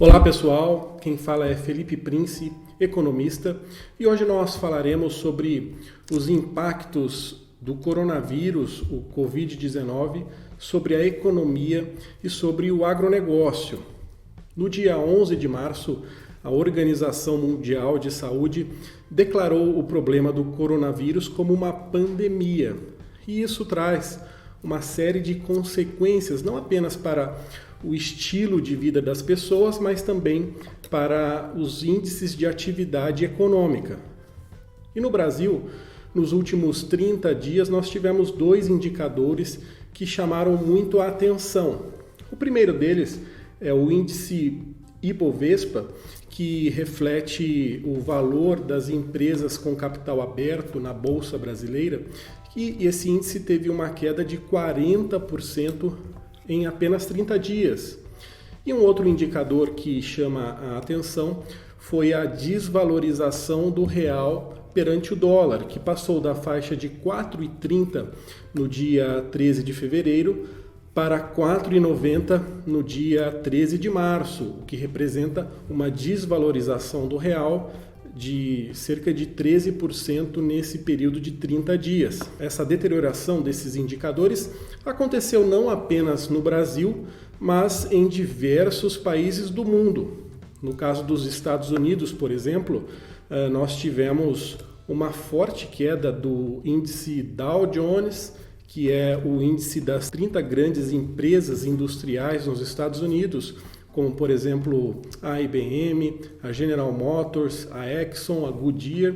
Olá pessoal, quem fala é Felipe Prince, economista, e hoje nós falaremos sobre os impactos do coronavírus, o Covid-19, sobre a economia e sobre o agronegócio. No dia 11 de março, a Organização Mundial de Saúde declarou o problema do coronavírus como uma pandemia, e isso traz uma série de consequências, não apenas para o estilo de vida das pessoas, mas também para os índices de atividade econômica. E no Brasil, nos últimos 30 dias, nós tivemos dois indicadores que chamaram muito a atenção. O primeiro deles é o índice Ibovespa, que reflete o valor das empresas com capital aberto na Bolsa Brasileira, e esse índice teve uma queda de 40% em apenas 30 dias. E um outro indicador que chama a atenção foi a desvalorização do real perante o dólar, que passou da faixa de 4,30 no dia 13 de fevereiro para 4,90 no dia 13 de março, o que representa uma desvalorização do real de cerca de 13% nesse período de 30 dias. Essa deterioração desses indicadores aconteceu não apenas no Brasil, mas em diversos países do mundo. No caso dos Estados Unidos, por exemplo, nós tivemos uma forte queda do índice Dow Jones, que é o índice das 30 grandes empresas industriais nos Estados Unidos, como, por exemplo, a IBM, a General Motors, a Exxon, a Goodyear,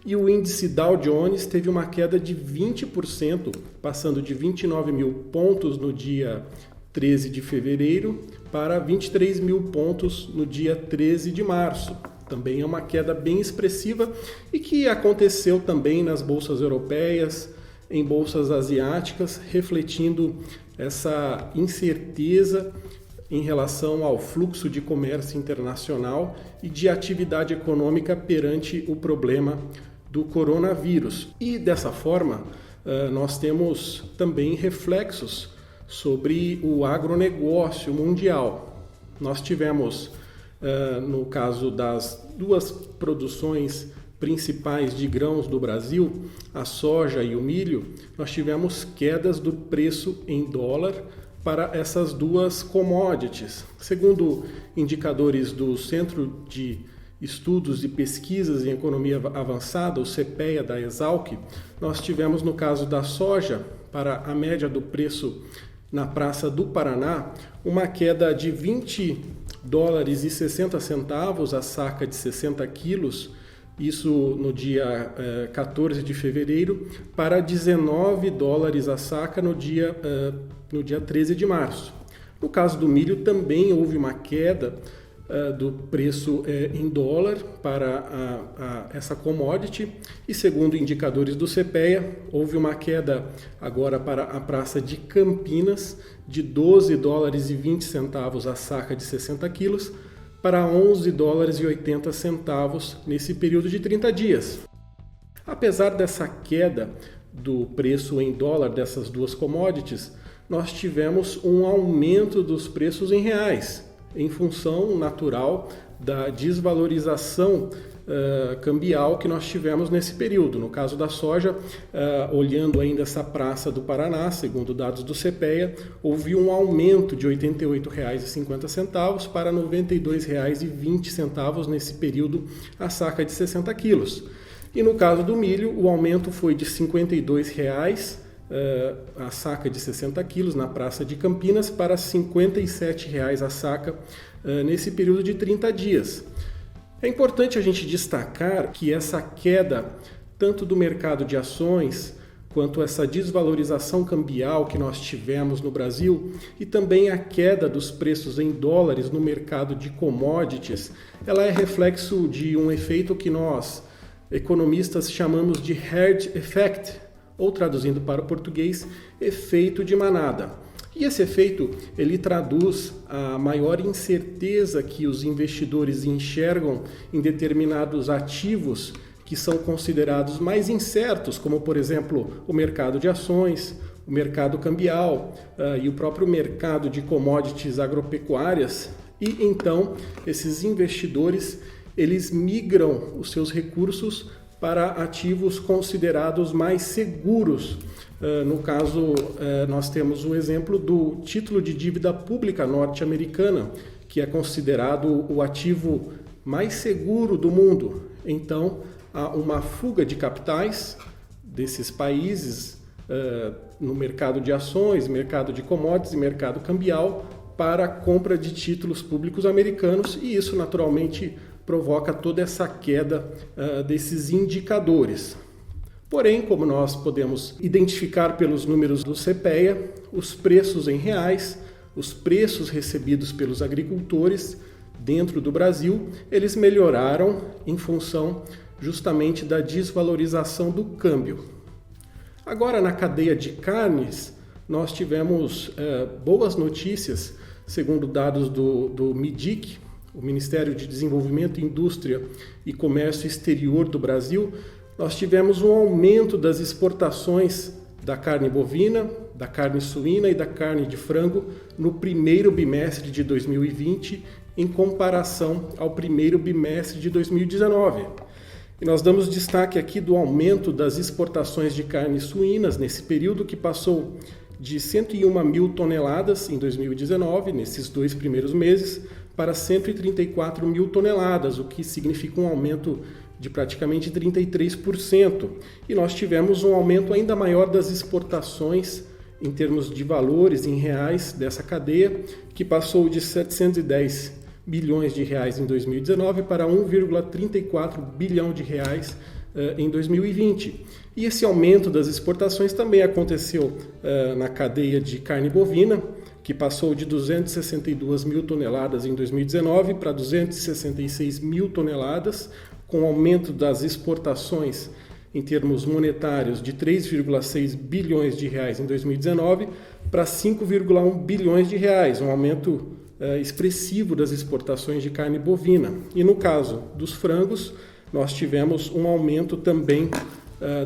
e o índice Dow Jones teve uma queda de 20%, passando de 29 mil pontos no dia 13 de fevereiro para 23 mil pontos no dia 13 de março. Também é uma queda bem expressiva e que aconteceu também nas bolsas europeias, em bolsas asiáticas, refletindo essa incerteza em relação ao fluxo de comércio internacional e de atividade econômica perante o problema do coronavírus. E dessa forma, nós temos também reflexos sobre o agronegócio mundial. Nós tivemos, no caso das duas produções principais de grãos do Brasil, a soja e o milho, nós tivemos quedas do preço em dólar para essas duas commodities. Segundo indicadores do Centro de Estudos e Pesquisas em Economia Avançada, o CPEA da Exalc, nós tivemos no caso da soja, para a média do preço na Praça do Paraná, uma queda de $20,60 a saca de 60 quilos, isso no dia 14 de fevereiro, para $19 a saca no dia 13 de março. No caso do milho, também houve uma queda do preço em dólar para essa commodity, e segundo indicadores do CPEA, houve uma queda agora para a praça de Campinas de $12,20 a saca de 60 quilos, para $11,80 nesse período de 30 dias. Apesar dessa queda do preço em dólar dessas duas commodities, nós tivemos um aumento dos preços em reais, em função natural da desvalorização cambial que nós tivemos nesse período. No caso da soja, olhando ainda essa Praça do Paraná, segundo dados do CPEA, houve um aumento de R$ 88,50 para R$ 92,20 nesse período a saca de 60 quilos. E no caso do milho, o aumento foi de R$ 52,00 a saca de 60 quilos na Praça de Campinas para R$ 57,00 a saca nesse período de 30 dias. É importante a gente destacar que essa queda, tanto do mercado de ações, quanto essa desvalorização cambial que nós tivemos no Brasil, e também a queda dos preços em dólares no mercado de commodities, ela é reflexo de um efeito que nós, economistas, chamamos de herd effect, ou traduzindo para o português, efeito de manada. E esse efeito, ele traduz a maior incerteza que os investidores enxergam em determinados ativos que são considerados mais incertos, como, por exemplo, o mercado de ações, o mercado cambial e o próprio mercado de commodities agropecuárias, E então esses investidores eles migram os seus recursos para ativos considerados mais seguros. No caso, nós temos o exemplo do título de dívida pública norte-americana, que é considerado o ativo mais seguro do mundo. Então, há uma fuga de capitais desses países no mercado de ações, mercado de commodities e mercado cambial para a compra de títulos públicos americanos, e isso naturalmente provoca toda essa queda desses indicadores. Porém, como nós podemos identificar pelos números do CPEA, os preços em reais, os preços recebidos pelos agricultores dentro do Brasil, eles melhoraram em função justamente da desvalorização do câmbio. Agora, na cadeia de carnes, nós tivemos boas notícias, segundo dados do MIDIC, o Ministério de Desenvolvimento, Indústria e Comércio Exterior do Brasil. Nós tivemos um aumento das exportações da carne bovina, da carne suína e da carne de frango no primeiro bimestre de 2020, em comparação ao primeiro bimestre de 2019. E nós damos destaque aqui do aumento das exportações de carnes suínas nesse período, que passou de 101 mil toneladas em 2019, nesses 2 primeiros meses, para 134 mil toneladas, o que significa um aumento de praticamente 33%. E nós tivemos um aumento ainda maior das exportações em termos de valores em reais dessa cadeia, que passou de 710 bilhões de reais em 2019 para 1,34 bilhão de reais em 2020. E esse aumento das exportações também aconteceu na cadeia de carne bovina, que passou de 262 mil toneladas em 2019 para 266 mil toneladas, com aumento das exportações em termos monetários de 3,6 bilhões de reais em 2019 para 5,1 bilhões de reais, um aumento expressivo das exportações de carne bovina. E no caso dos frangos, nós tivemos um aumento também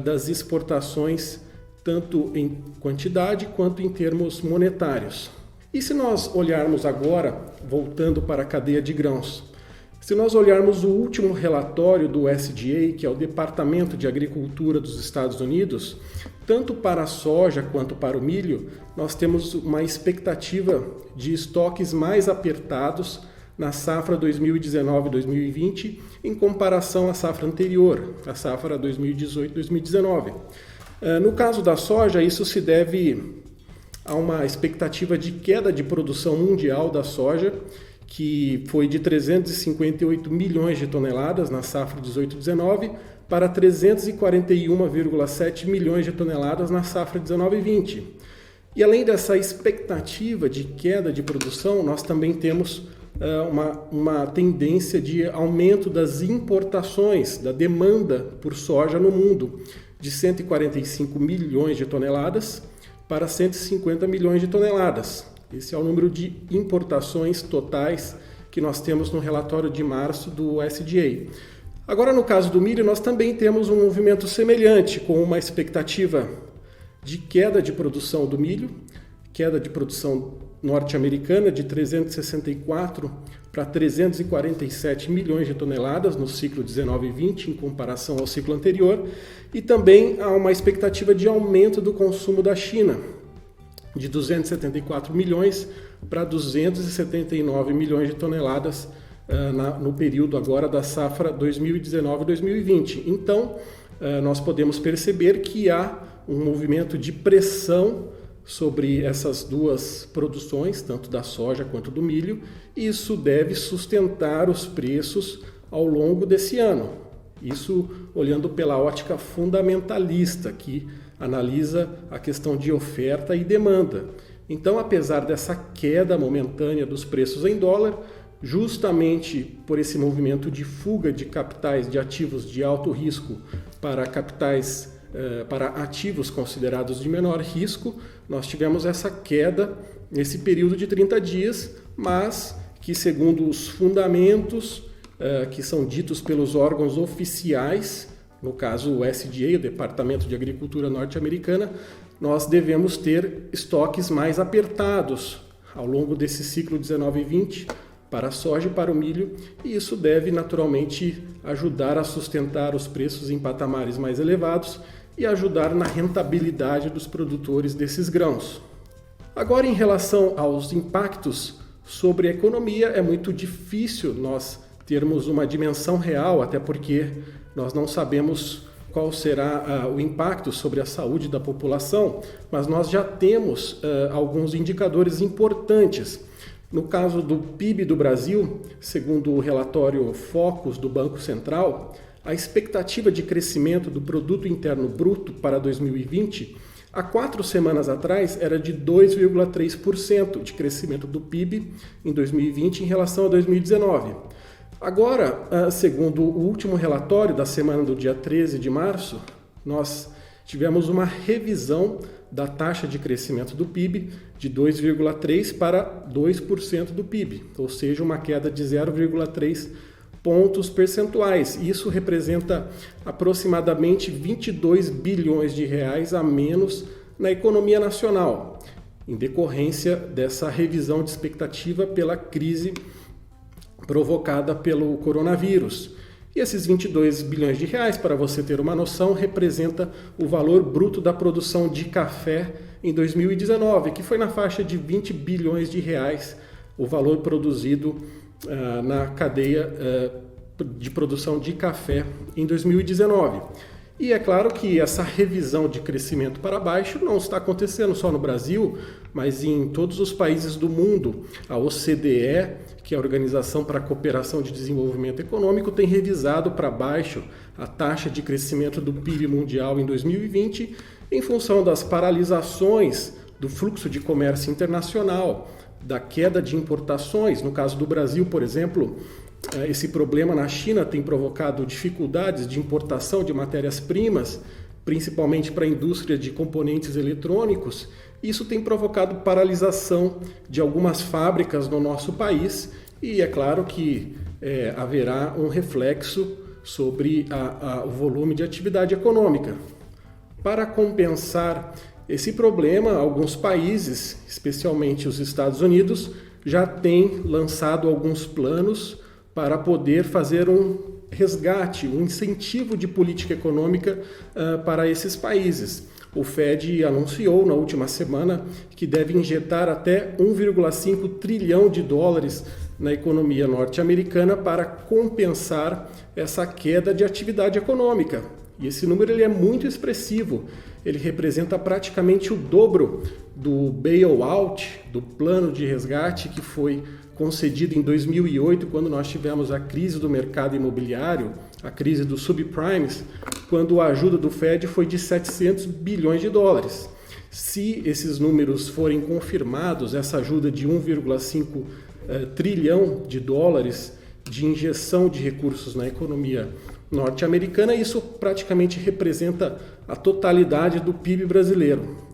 das exportações, tanto em quantidade quanto em termos monetários. E se nós olharmos agora, voltando para a cadeia de grãos, se nós olharmos o último relatório do USDA, que é o Departamento de Agricultura dos Estados Unidos, tanto para a soja quanto para o milho, nós temos uma expectativa de estoques mais apertados na safra 2019-2020 em comparação à safra anterior, a safra 2018-2019. No caso da soja, isso se deve a uma expectativa de queda de produção mundial da soja, que foi de 358 milhões de toneladas na safra 18-19 para 341,7 milhões de toneladas na safra 19-20. E além dessa expectativa de queda de produção, nós também temos uma tendência de aumento das importações, da demanda por soja no mundo, de 145 milhões de toneladas para 150 milhões de toneladas. Esse é o número de importações totais que nós temos no relatório de março do USDA. Agora, no caso do milho, nós também temos um movimento semelhante, com uma expectativa de queda de produção do milho, queda de produção norte-americana de 364 para 347 milhões de toneladas no ciclo 19-20 em comparação ao ciclo anterior, e também há uma expectativa de aumento do consumo da China, de 274 milhões para 279 milhões de toneladas no período agora da safra 2019-2020. Então, nós podemos perceber que há um movimento de pressão sobre essas duas produções, tanto da soja quanto do milho, e isso deve sustentar os preços ao longo desse ano. Isso olhando pela ótica fundamentalista, que analisa a questão de oferta e demanda. Então, apesar dessa queda momentânea dos preços em dólar, justamente por esse movimento de fuga de capitais de ativos de alto risco para capitais para ativos considerados de menor risco, nós tivemos essa queda nesse período de 30 dias, mas que, segundo os fundamentos que são ditos pelos órgãos oficiais, no caso o USDA, o Departamento de Agricultura norte-americana, nós devemos ter estoques mais apertados ao longo desse ciclo 19 e 20 para a soja e para o milho, e isso deve naturalmente ajudar a sustentar os preços em patamares mais elevados e ajudar na rentabilidade dos produtores desses grãos. Agora, em relação aos impactos sobre a economia, é muito difícil nós termos uma dimensão real, até porque nós não sabemos qual será o impacto sobre a saúde da população, mas nós já temos alguns indicadores importantes. No caso do PIB do Brasil, segundo o relatório Focus do Banco Central, a expectativa de crescimento do Produto Interno Bruto para 2020, há 4 semanas atrás, era de 2,3% de crescimento do PIB em 2020 em relação a 2019. Agora, segundo o último relatório da semana do dia 13 de março, nós tivemos uma revisão da taxa de crescimento do PIB de 2,3% para 2% do PIB, ou seja, uma queda de 0,3 pontos percentuais. Isso representa aproximadamente 22 bilhões de reais a menos na economia nacional, em decorrência dessa revisão de expectativa pela crise provocada pelo coronavírus. E esses 22 bilhões de reais, para você ter uma noção, representa o valor bruto da produção de café em 2019, que foi na faixa de 20 bilhões de reais, o valor produzido na cadeia de produção de café em 2019. E é claro que essa revisão de crescimento para baixo não está acontecendo só no Brasil, mas em todos os países do mundo. A OCDE, que é a Organização para a Cooperação de Desenvolvimento Econômico, tem revisado para baixo a taxa de crescimento do PIB mundial em 2020 em função das paralisações do fluxo de comércio internacional, da queda de importações. No caso do Brasil, por exemplo, esse problema na China tem provocado dificuldades de importação de matérias-primas, principalmente para a indústria de componentes eletrônicos. Isso tem provocado paralisação de algumas fábricas no nosso país e é claro que haverá um reflexo sobre o volume de atividade econômica. Para compensar esse problema, alguns países, especialmente os Estados Unidos, já têm lançado alguns planos para poder fazer um resgate, um incentivo de política econômica para esses países. O Fed anunciou na última semana que deve injetar até 1,5 trilhão de dólares na economia norte-americana para compensar essa queda de atividade econômica. E esse número ele é muito expressivo. Ele representa praticamente o dobro do bailout, do plano de resgate que foi concedido em 2008, quando nós tivemos a crise do mercado imobiliário, a crise dos subprimes, quando a ajuda do Fed foi de 700 bilhões de dólares. Se esses números forem confirmados, essa ajuda de 1,5 trilhão de dólares de injeção de recursos na economia norte-americana, isso praticamente representa a totalidade do PIB brasileiro.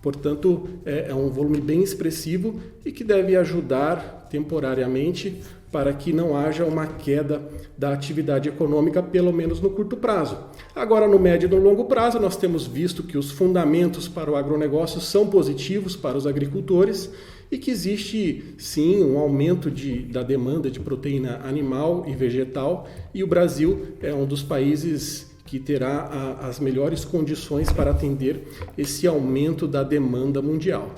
Portanto, é um volume bem expressivo e que deve ajudar temporariamente para que não haja uma queda da atividade econômica, pelo menos no curto prazo. Agora, no médio e no longo prazo, nós temos visto que os fundamentos para o agronegócio são positivos para os agricultores e que existe, sim, um aumento da demanda de proteína animal e vegetal, e o Brasil é um dos países que terá as melhores condições para atender esse aumento da demanda mundial.